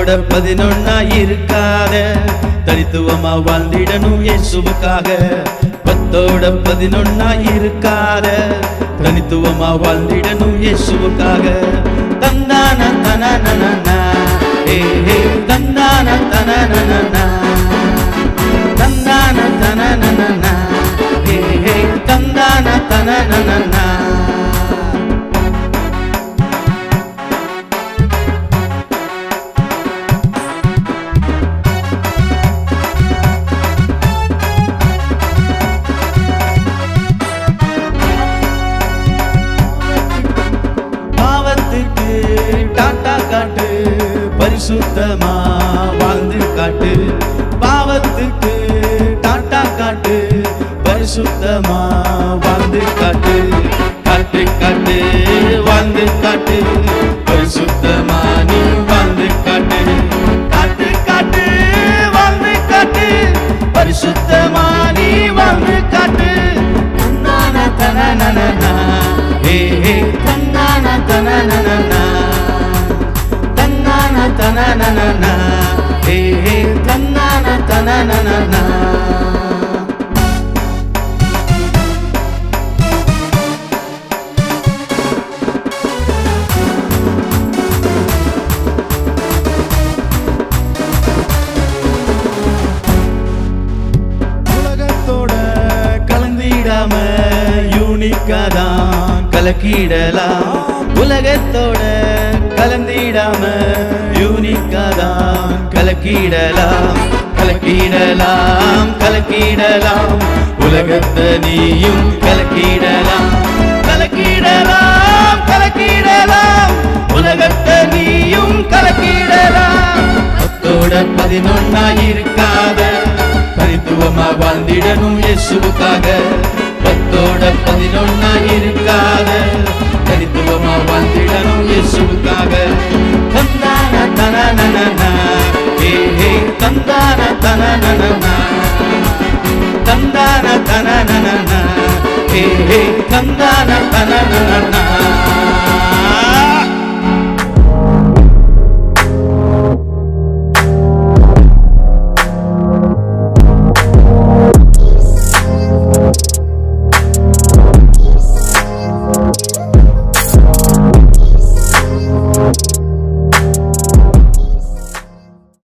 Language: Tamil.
10 11 இருக்காத தனித்துவமா வாழ்ந்திடணும் இயேசுவுக்காக 10 11 இருக்காத தனித்துவமா வாழ்ந்திடணும் இயேசுவுக்காக தந்தான தனனனனா ஏ தந்தான தனனனனா தந்தான தனனனனா ஏ தந்தான தனனனனா டாட்டா காட்டு பரிசுத்தமா வாழ்ந்து காட்டு பாவத்துக்கு டாட்டா காட்டு பரிசுத்தமா வாழ்ந்து காட்டு காட்டு காட்டு வாழ்ந்து காட்டு பரிசுத்தமா நீ வாழ்ந்து காட்டு காட்டு காட்டு வாழ்ந்து காட்டு பரிசுத்தமா நீ வாழ்ந்து காட்டு தன்னான தனனனனா ஏ தன்னான தனனனனா தன்னான தனனனனா ஏ தன்னான தனனனனா உலகத்தோட கலந்திடாம யூனிக்காதான் கலக்கிடலாம் உலகத்தோட கலந்திடாம யூனிக்காதான் கலக்கிடலாம் கலக்கிடலாம் கலக்கிடலாம் உலகத்தை நீயும் கலக்கிடலாம் கலக்கிடலாம் கலக்கிடலாம் உலகத்தை நீயும் கலக்கிடலாம் 10 11 இருக்காத தனித்துவமா வாழ்ந்திடணும் இயேசுவுக்காக 10 11 இருக்காத தனித்துவமா வாழ்ந்திடணும் இயேசுவுக்காக தந்தான தனனனனா ஏ தந்தான தனனனனா தந்தான தனனனனா ஏ தந்தான தனனனனா